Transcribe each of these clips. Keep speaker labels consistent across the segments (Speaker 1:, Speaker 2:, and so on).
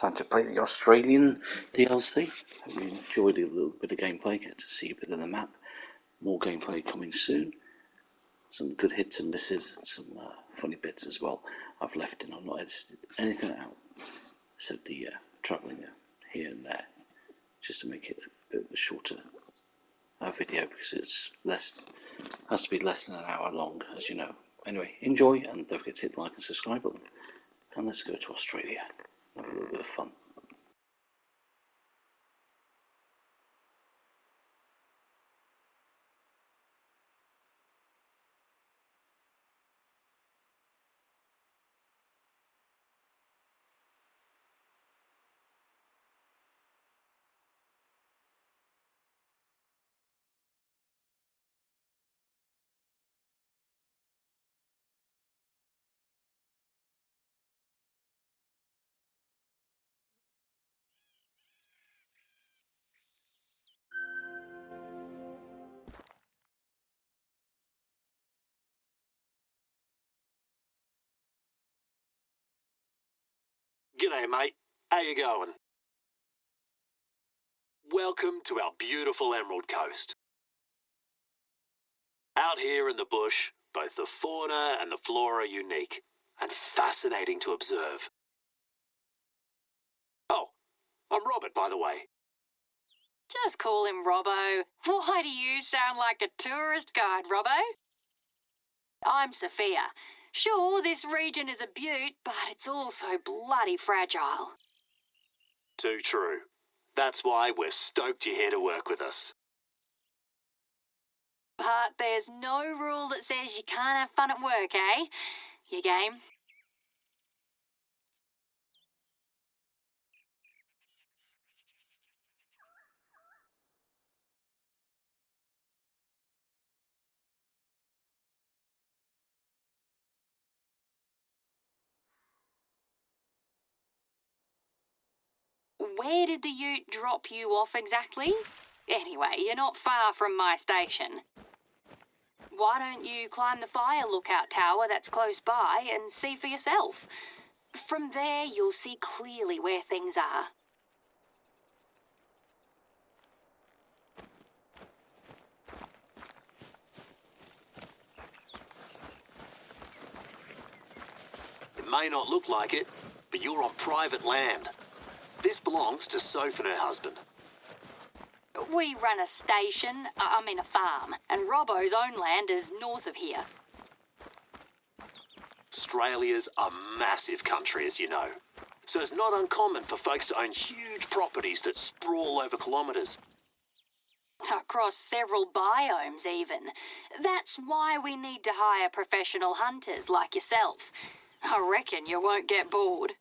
Speaker 1: Time to play the Australian DLC. Hope you enjoyed a little bit of gameplay, get to see a bit of the map. More gameplay coming soon. Some good hits and misses, and some funny bits as well. I've left in, I've not edited anything out, except the travelling here and there, just to make it a bit of a shorter video, because it's has to be less than an hour long, as you know. Anyway, enjoy, and don't forget to hit the like and subscribe button. And let's go to Australia, have a little bit of fun.
Speaker 2: G'day mate, how you going? Welcome to our beautiful Emerald Coast. Out here in the bush, both the fauna and the flora are unique and fascinating to observe. Oh, I'm Robert, by the way.
Speaker 3: Just call him Robbo. Why do you sound like a tourist guide, Robbo? I'm Sophia. Sure, this region is a beaut, but it's also bloody fragile.
Speaker 2: Too true. That's why we're stoked you're here to work with us.
Speaker 3: But there's no rule that says you can't have fun at work, eh? You game? Where did the ute drop you off exactly? Anyway, you're not far from my station. Why don't you climb the fire lookout tower that's close by and see for yourself? From there, you'll see clearly where things are.
Speaker 2: It may not look like it, but you're on private land. This belongs to Soph and her husband.
Speaker 3: We run a station, a farm, and Robbo's own land is north of here.
Speaker 2: Australia's a massive country, as you know. So it's not uncommon for folks to own huge properties that sprawl over kilometres.
Speaker 3: Across several biomes, even. That's why we need to hire professional hunters like yourself. I reckon you won't get bored.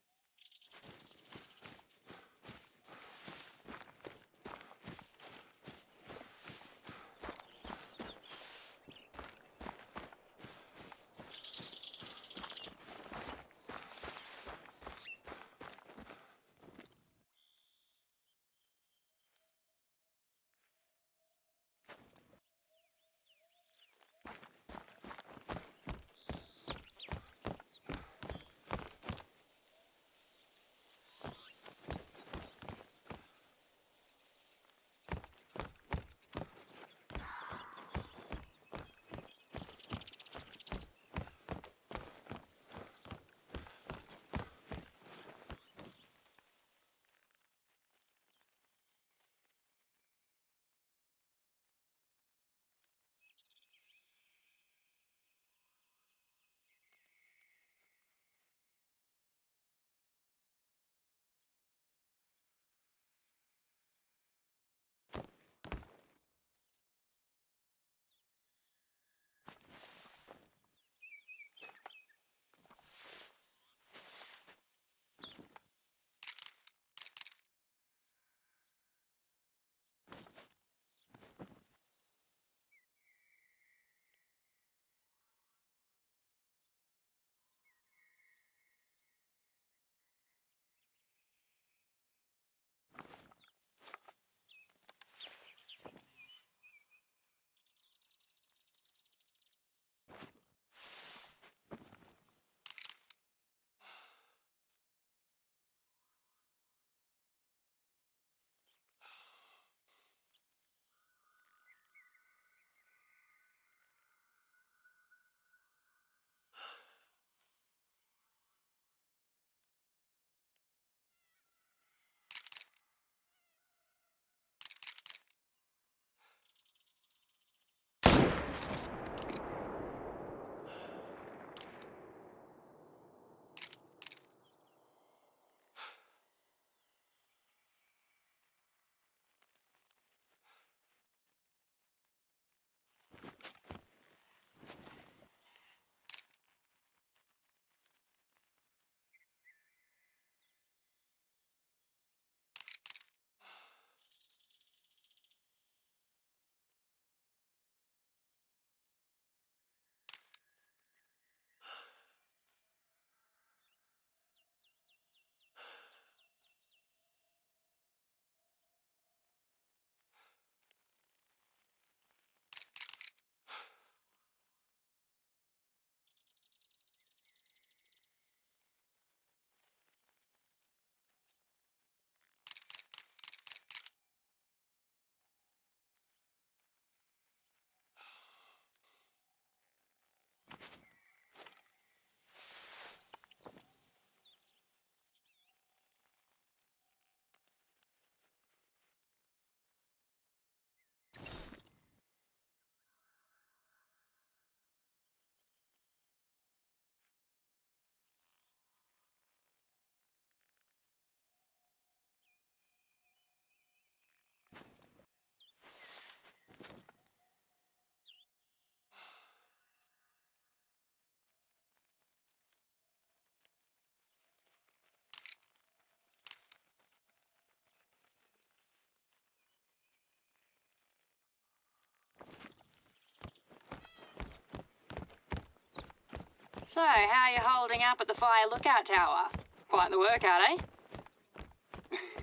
Speaker 3: So, how are you holding up at the fire lookout tower? Quite the workout,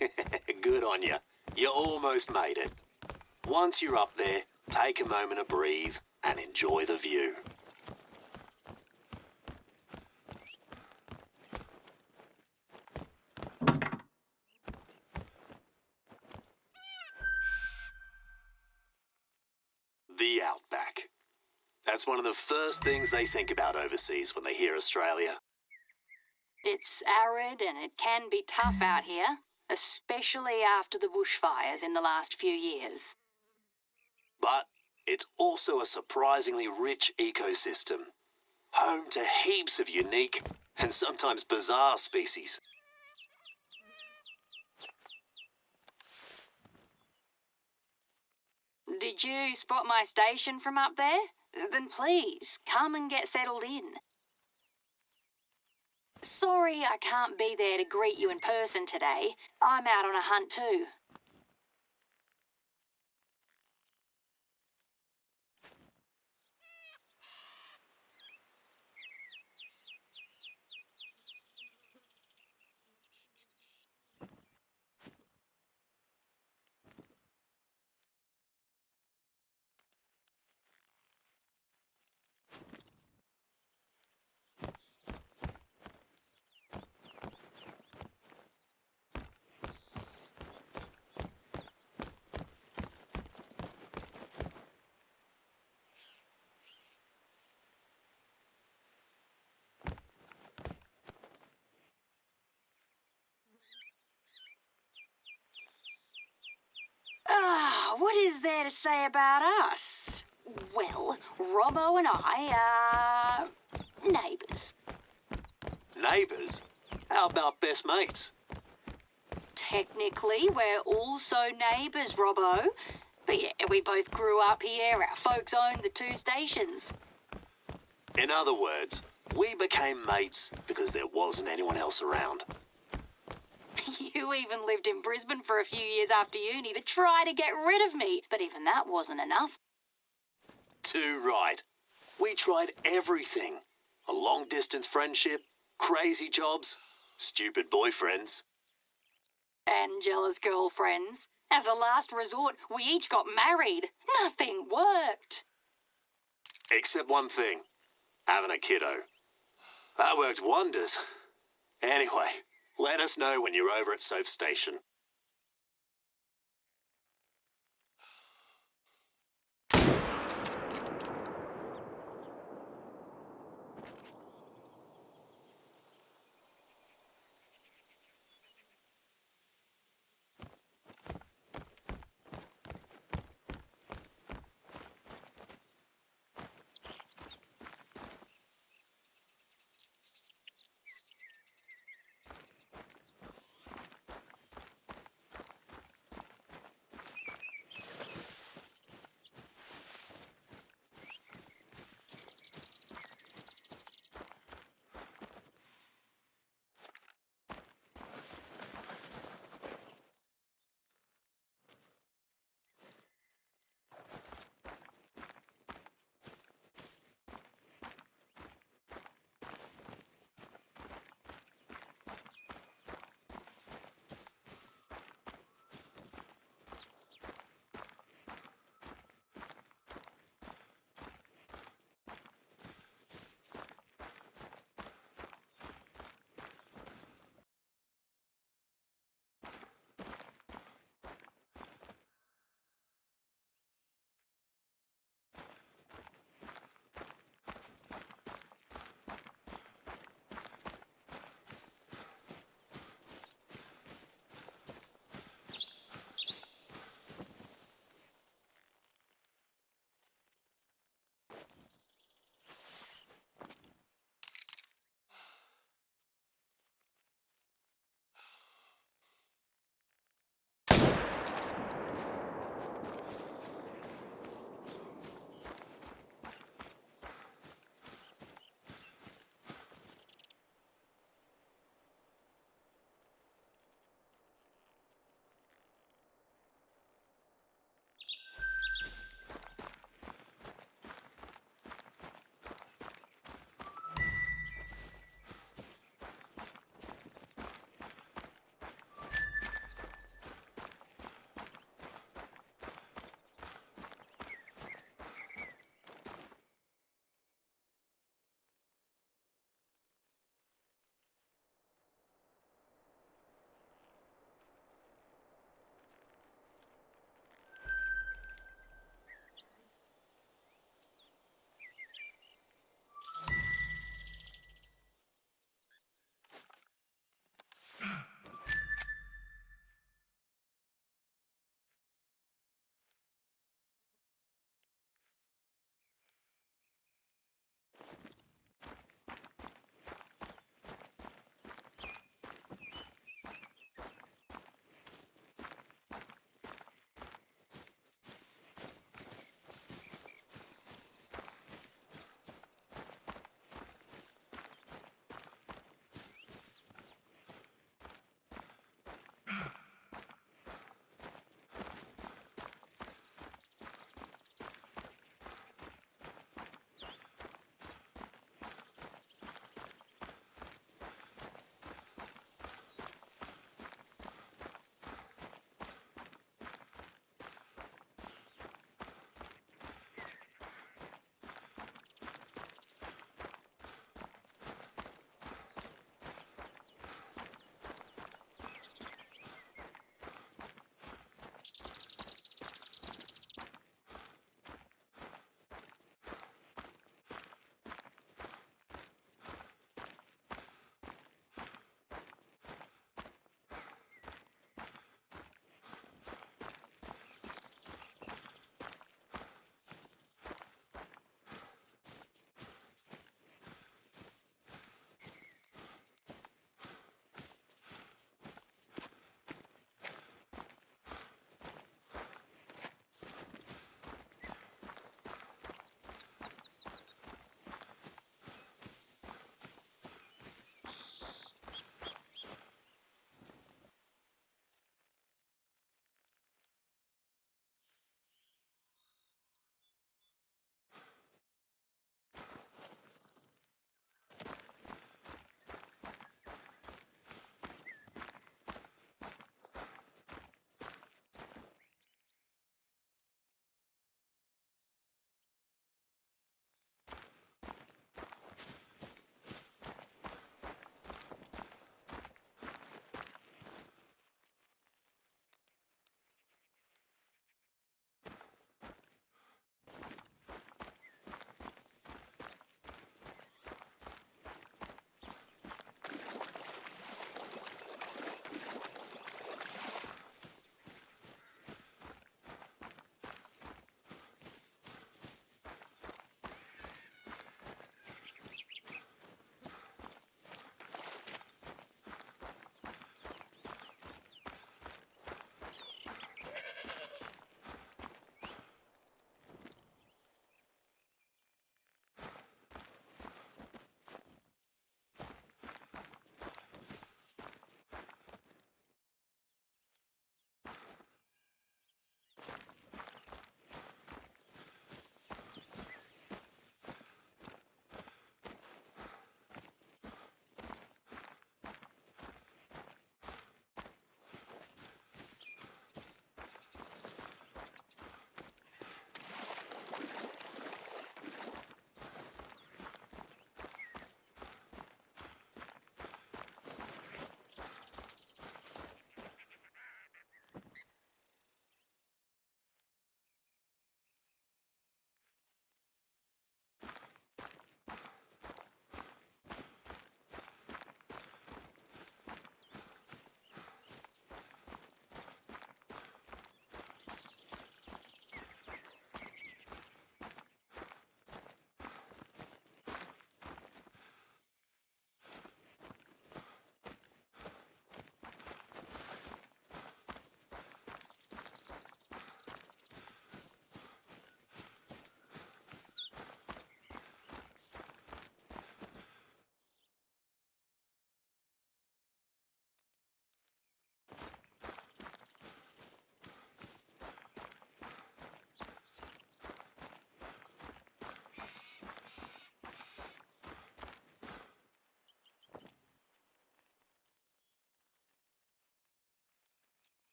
Speaker 3: eh?
Speaker 2: Good on you. You almost made it. Once you're up there, take a moment to breathe and enjoy the view. The outback. That's one of the first things they think about overseas when they hear Australia.
Speaker 3: It's arid and it can be tough out here, especially after the bushfires in the last few years.
Speaker 2: But it's also a surprisingly rich ecosystem, home to heaps of unique and sometimes bizarre species.
Speaker 3: Did you spot my station from up there? Then please, come and get settled in. Sorry I can't be there to greet you in person today. I'm out on a hunt too. What is there to say about us? Well, Robbo and I are neighbours.
Speaker 2: Neighbours? How about best mates?
Speaker 3: Technically, we're also neighbours, Robbo. But yeah, we both grew up here. Our folks owned the two stations.
Speaker 2: In other words, we became mates because there wasn't anyone else around.
Speaker 3: You even lived in Brisbane for a few years after uni to try to get rid of me, but even that wasn't enough.
Speaker 2: Too right. We tried everything. A long-distance friendship, crazy jobs, stupid boyfriends.
Speaker 3: And jealous girlfriends. As a last resort, we each got married. Nothing worked.
Speaker 2: Except one thing. Having a kiddo. That worked wonders. Anyway, let us know when you're over at Soph Station.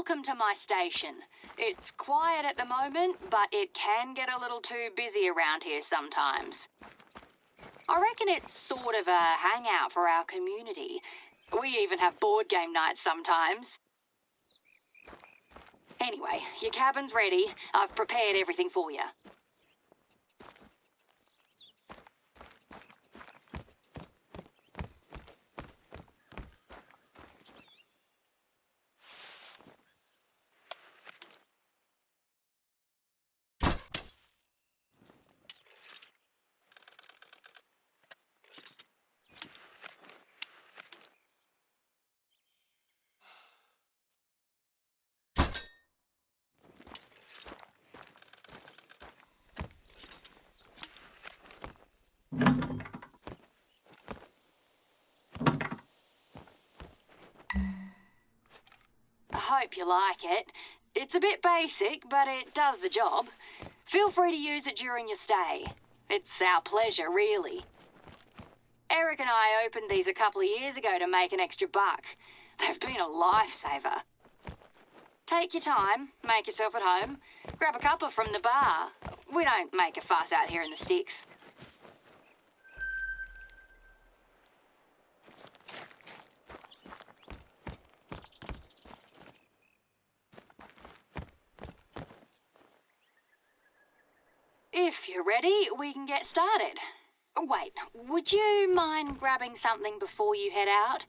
Speaker 3: Welcome to my station. It's quiet at the moment, but it can get a little too busy around here sometimes. I reckon it's sort of a hangout for our community. We even have board game nights sometimes. Anyway, your cabin's ready. I've prepared everything for you. I hope you like it. It's a bit basic, but it does the job. Feel free to use it during your stay. It's our pleasure, really. Eric and I opened these a couple of years ago to make an extra buck. They've been a lifesaver. Take your time, make yourself at home. Grab a cuppa from the bar. We don't make a fuss out here in the sticks. If you're ready, we can get started. Wait, would you mind grabbing something before you head out?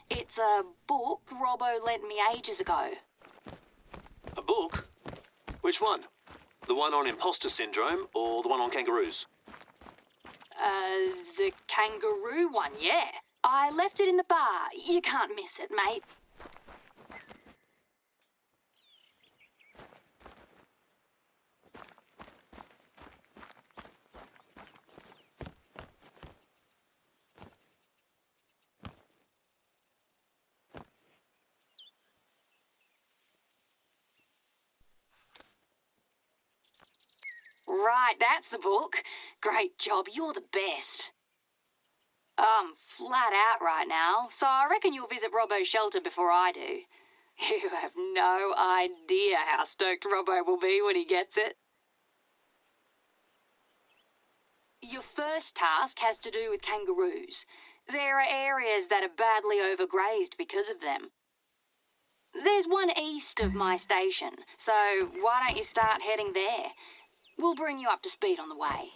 Speaker 3: It's a book Robbo lent me ages ago.
Speaker 2: A book? Which one? The one on imposter syndrome or the one on kangaroos?
Speaker 3: The kangaroo one, yeah. I left it in the bar. You can't miss it, mate. Right, that's the book. Great job, you're the best. I'm flat out right now, so I reckon you'll visit Robbo's shelter before I do. You have no idea how stoked Robbo will be when he gets it. Your first task has to do with kangaroos. There are areas that are badly overgrazed because of them. There's one east of my station, so why don't you start heading there? We'll bring you up to speed on the way.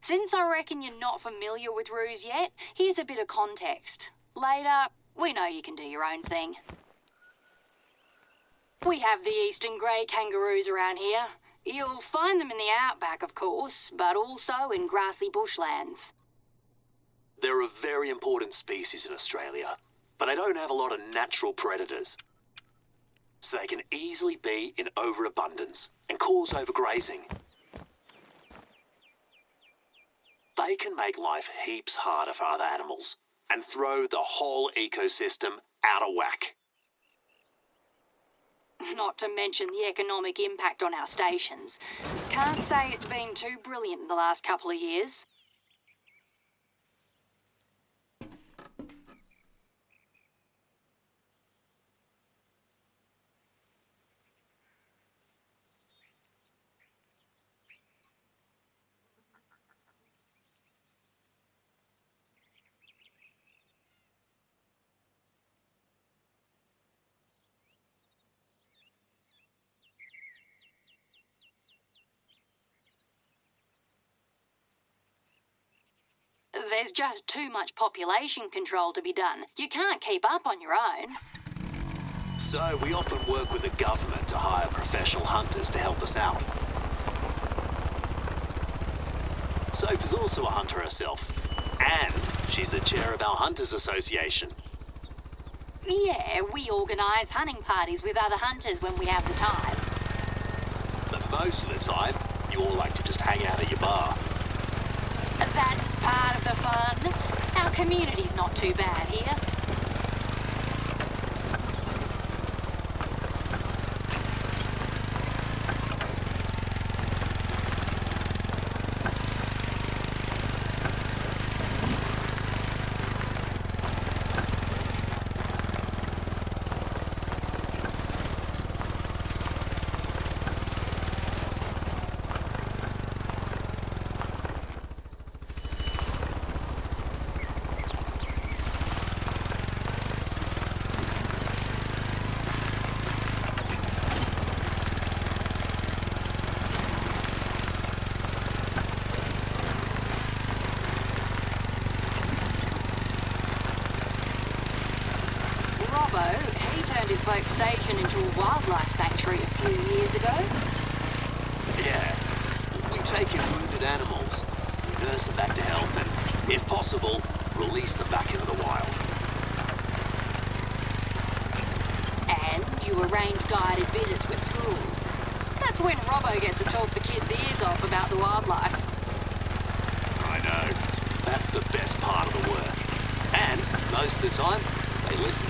Speaker 3: Since I reckon you're not familiar with roos yet, here's a bit of context. Later, we know you can do your own thing. We have the eastern grey kangaroos around here. You'll find them in the outback, of course, but also in grassy bushlands.
Speaker 2: They're a very important species in Australia, but they don't have a lot of natural predators. So they can easily be in overabundance and cause overgrazing. They can make life heaps harder for other animals and throw the whole ecosystem out of whack.
Speaker 3: Not to mention the economic impact on our stations. Can't say it's been too brilliant in the last couple of years. There's just too much population control to be done. You can't keep up on your own.
Speaker 2: So we often work with the government to hire professional hunters to help us out. Soph is also a hunter herself, and she's the chair of our Hunters Association.
Speaker 3: Yeah, we organise hunting parties with other hunters when we have the time.
Speaker 2: But most of the time, you all like to just hang out at your bar.
Speaker 3: That's part of the fun. Our community's not too bad here. His folk station into a wildlife sanctuary a few years ago.
Speaker 2: Yeah. We take in wounded animals, we nurse them back to health, and, if possible, release them back into the wild.
Speaker 3: And you arrange guided visits with schools. That's when Robbo gets to talk the kids' ears off about the wildlife.
Speaker 2: I know. That's the best part of the work. And, most of the time, they listen.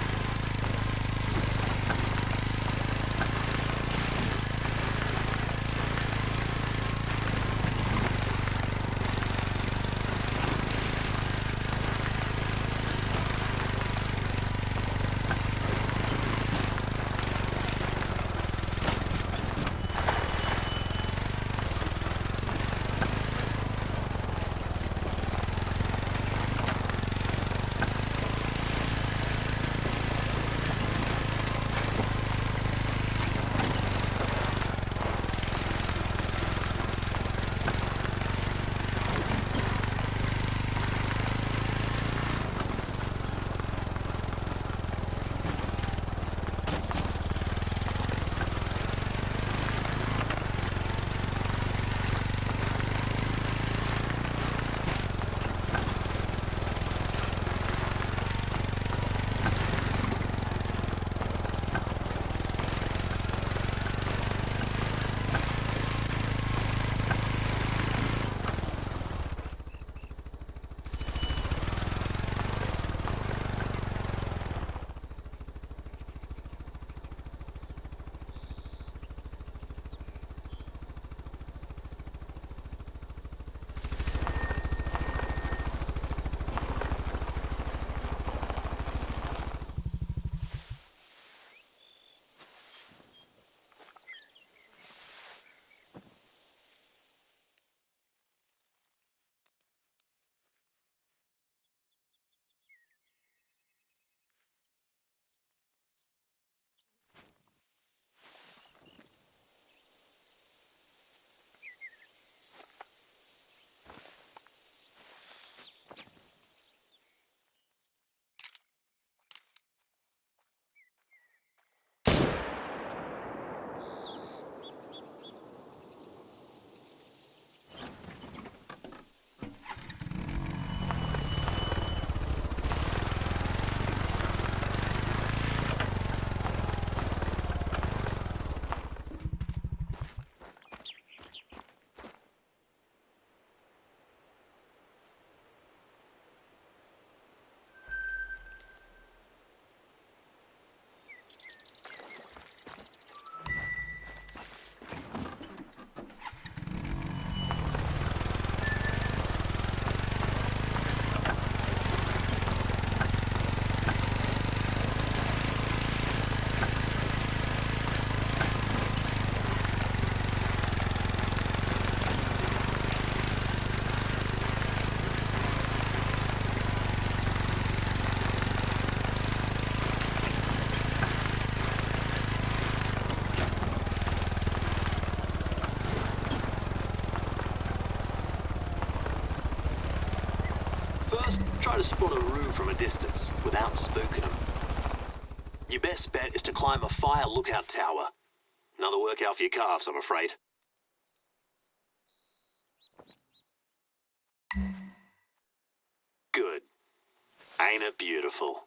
Speaker 2: First, try to spot a roo from a distance without spooking them. Your best bet is to climb a fire lookout tower. Another workout for your calves, I'm afraid. Good. Ain't it beautiful?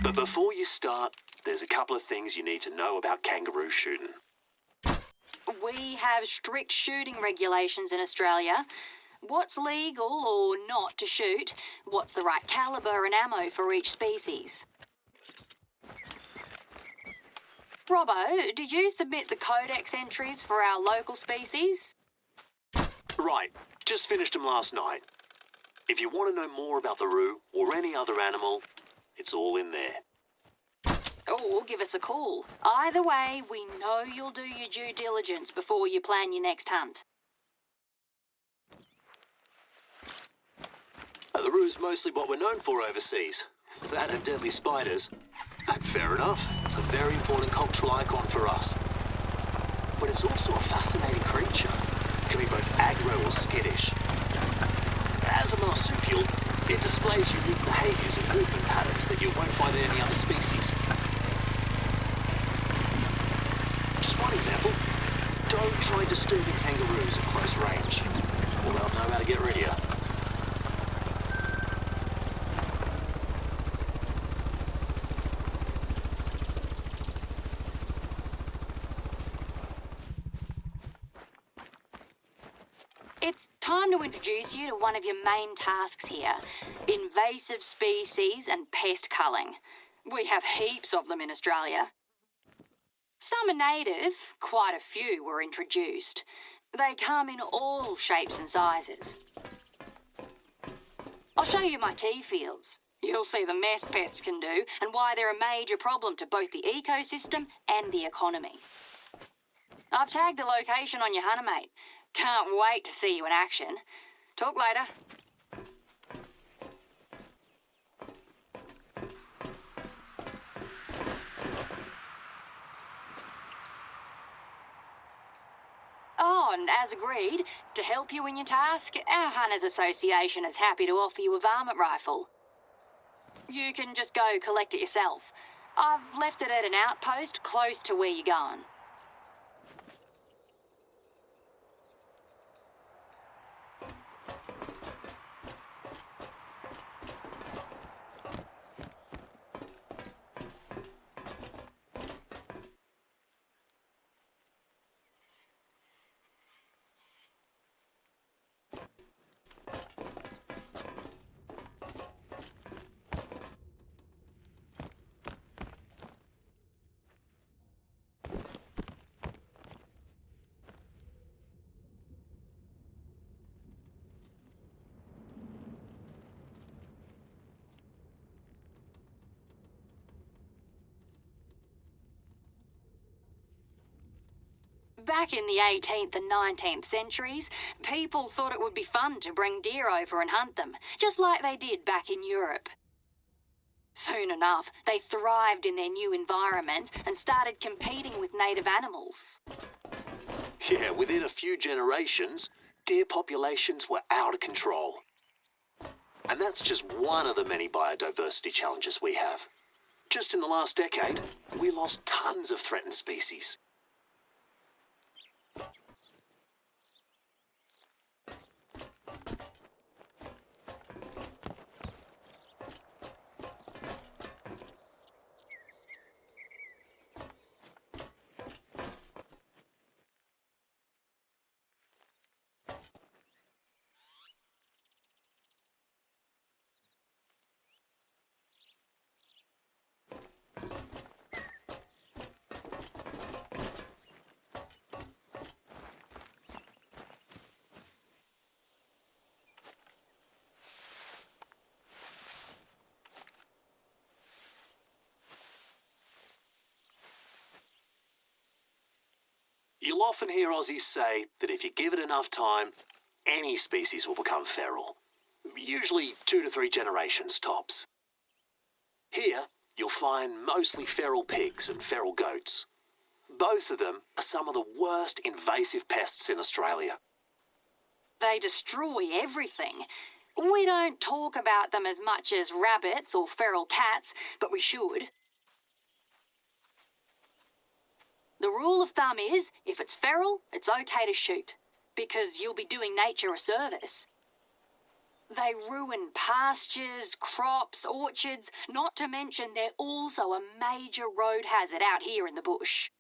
Speaker 2: But before you start, there's a couple of things you need to know about kangaroo shooting.
Speaker 3: We have strict shooting regulations in Australia. What's legal or not to shoot? What's the right calibre and ammo for each species? Robbo, did you submit the codex entries for our local species?
Speaker 2: Right, just finished them last night. If you want to know more about the roo or any other animal, it's all in there.
Speaker 3: Oh, give us a call. Either way, we know you'll do your due diligence before you plan your next hunt.
Speaker 2: The roo's mostly what we're known for overseas. That and deadly spiders. And fair enough, it's a very important cultural icon for us. But it's also a fascinating creature. It can be both aggro or skittish. As a marsupial, it displays unique behaviours and movement patterns that you won't find in any other species. Just one example, don't try disturbing kangaroos at close range, or they'll know how to get rid of you.
Speaker 3: It's time to introduce you to one of your main tasks here, invasive species and pest culling. We have heaps of them in Australia. Some are native, quite a few were introduced. They come in all shapes and sizes. I'll show you my tea fields. You'll see the mess pests can do and why they're a major problem to both the ecosystem and the economy. I've tagged the location on your hunter, mate. Can't wait to see you in action. Talk later. Oh, and as agreed, to help you in your task, our Hunters Association is happy to offer you a varmint rifle. You can just go collect it yourself. I've left it at an outpost close to where you're going. Back in the 18th and 19th centuries, people thought it would be fun to bring deer over and hunt them, just like they did back in Europe. Soon enough, they thrived in their new environment and started competing with native animals.
Speaker 2: Yeah, within a few generations, deer populations were out of control. And that's just one of the many biodiversity challenges we have. Just in the last decade, we lost tons of threatened species. You'll often hear Aussies say that if you give it enough time, any species will become feral. Usually 2 to 3 generations tops. Here, you'll find mostly feral pigs and feral goats. Both of them are some of the worst invasive pests in Australia.
Speaker 3: They destroy everything. We don't talk about them as much as rabbits or feral cats, but we should. The rule of thumb is, if it's feral, it's okay to shoot, because you'll be doing nature a service. They ruin pastures, crops, orchards, not to mention they're also a major road hazard out here in the bush.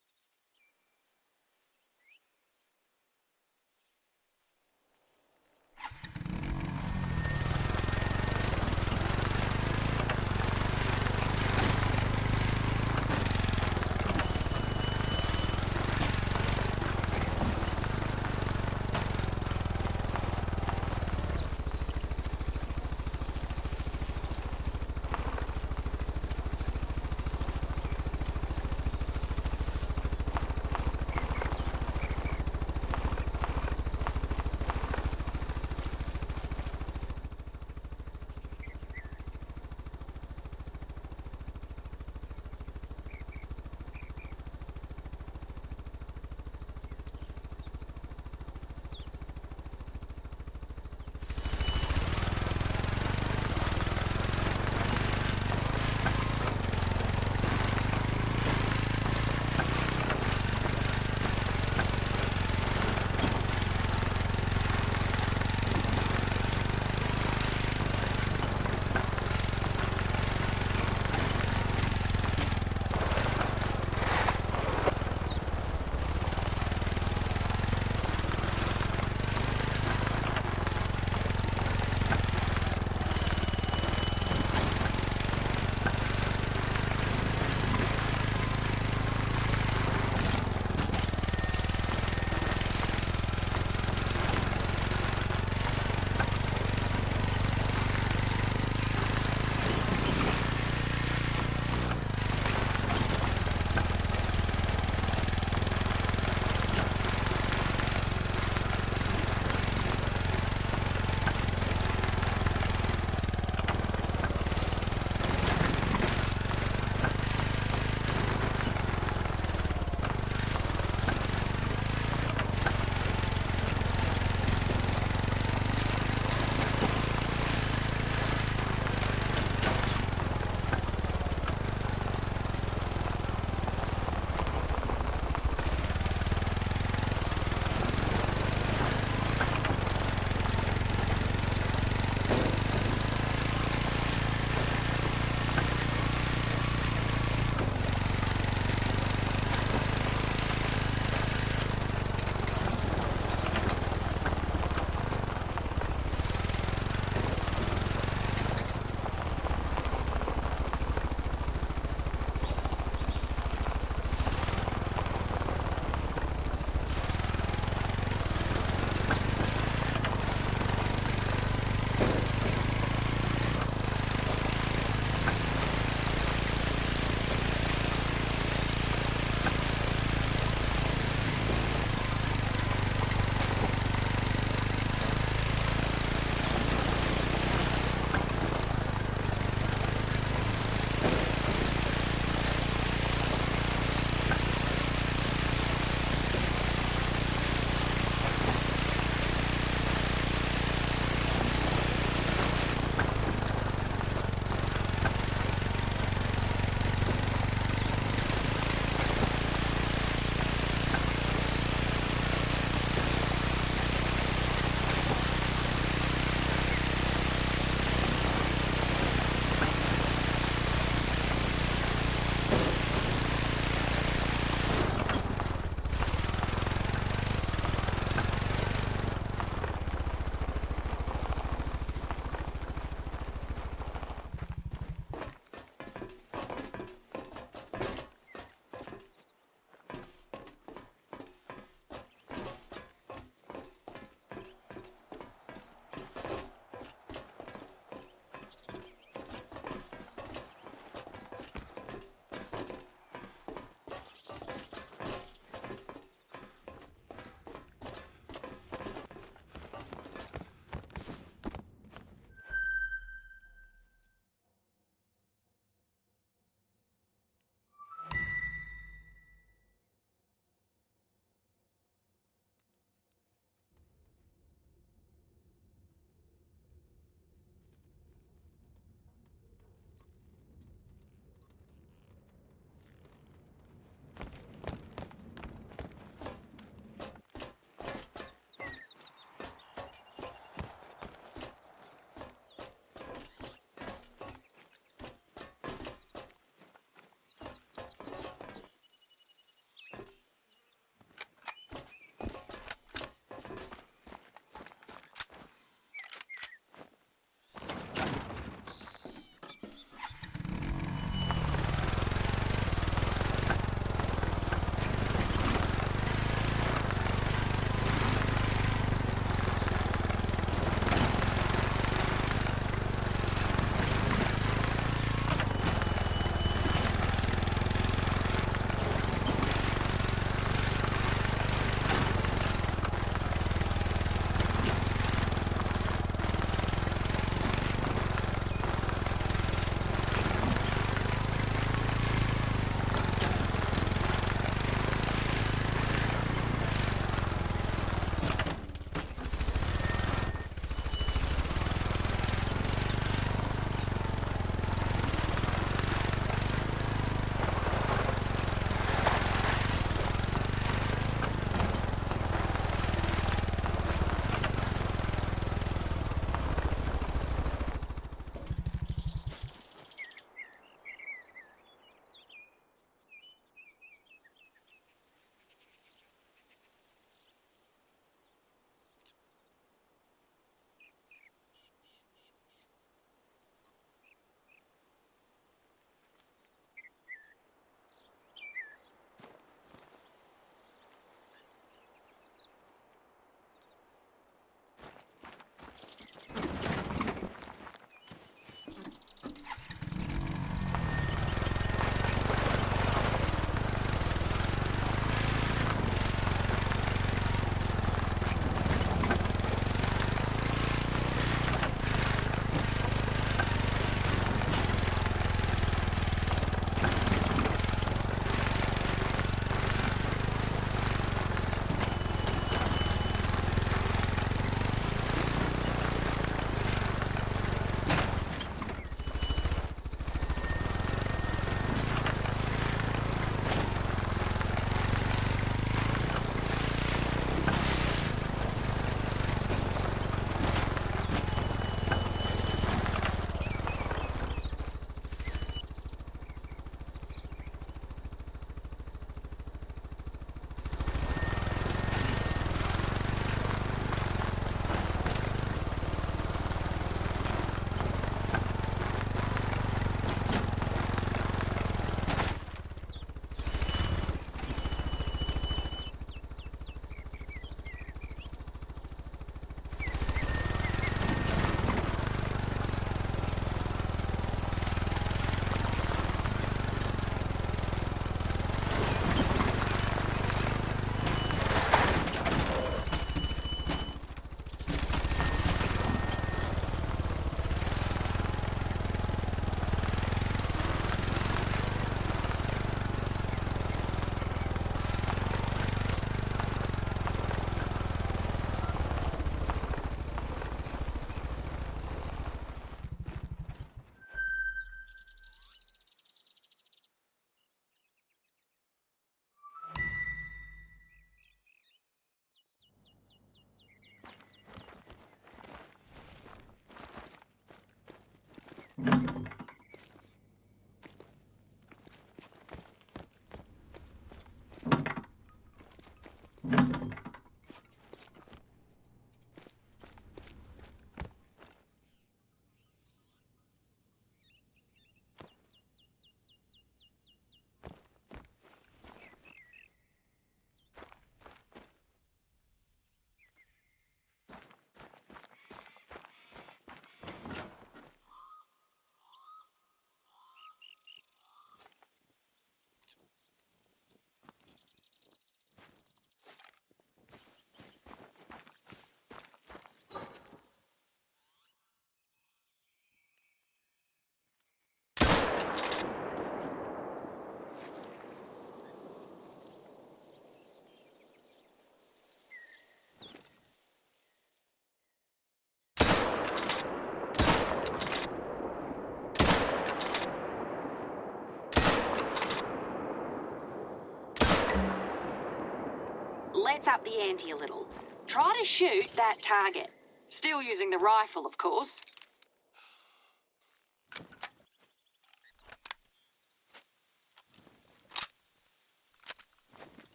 Speaker 3: Let's up the ante a little. Try to shoot that target. Still using the rifle, of course.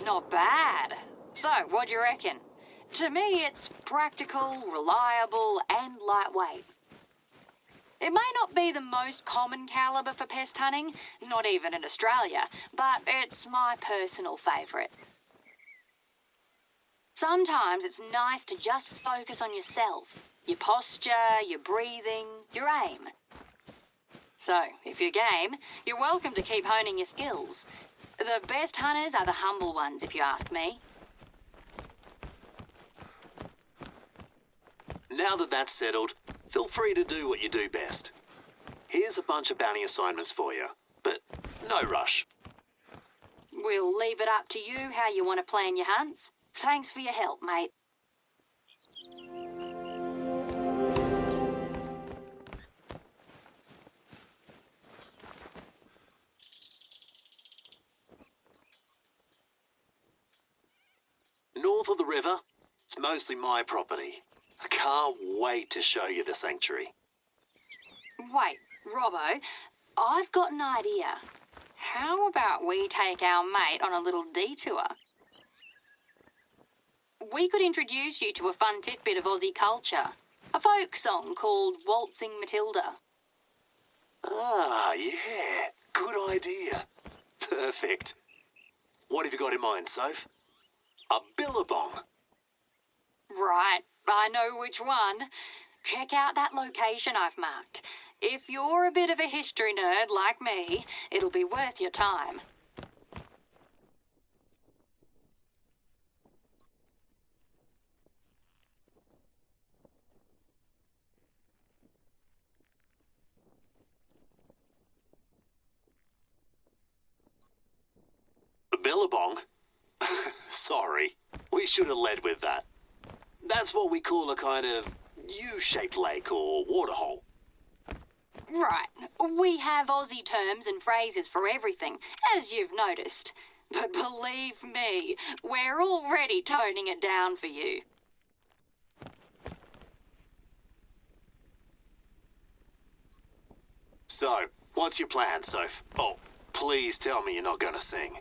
Speaker 3: Not bad. So, what do you reckon? To me, it's practical, reliable, and lightweight. It may not be the most common calibre for pest hunting, not even in Australia, but it's my personal favourite. Sometimes it's nice to just focus on yourself, your posture, your breathing, your aim. So, if you're game, you're welcome to keep honing your skills. The best hunters are the humble ones, if you ask me.
Speaker 2: Now that that's settled, feel free to do what you do best. Here's a bunch of bounty assignments for you, but no rush.
Speaker 3: We'll leave it up to you how you want to plan your hunts. Thanks for your help, mate.
Speaker 2: North of the river, it's mostly my property. I can't wait to show you the sanctuary.
Speaker 3: Wait, Robbo, I've got an idea. How about we take our mate on a little detour? We could introduce you to a fun tidbit of Aussie culture. A folk song called Waltzing Matilda.
Speaker 2: Ah, yeah. Good idea. Perfect. What have you got in mind, Soph? A billabong.
Speaker 3: Right, I know which one. Check out that location I've marked. If you're a bit of a history nerd like me, it'll be worth your time.
Speaker 2: A billabong? Sorry, we should have led with that. That's what we call a kind of U-shaped lake or waterhole.
Speaker 3: Right, we have Aussie terms and phrases for everything, as you've noticed. But believe me, we're already toning it down for you.
Speaker 2: So, what's your plan, Soph? Oh, please tell me you're not going to sing.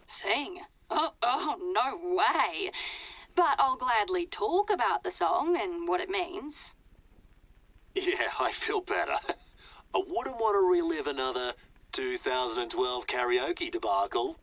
Speaker 3: Sing? Oh, no way. But I'll gladly talk about the song and what it means.
Speaker 2: Yeah, I feel better. I wouldn't want to relive another 2012 karaoke debacle.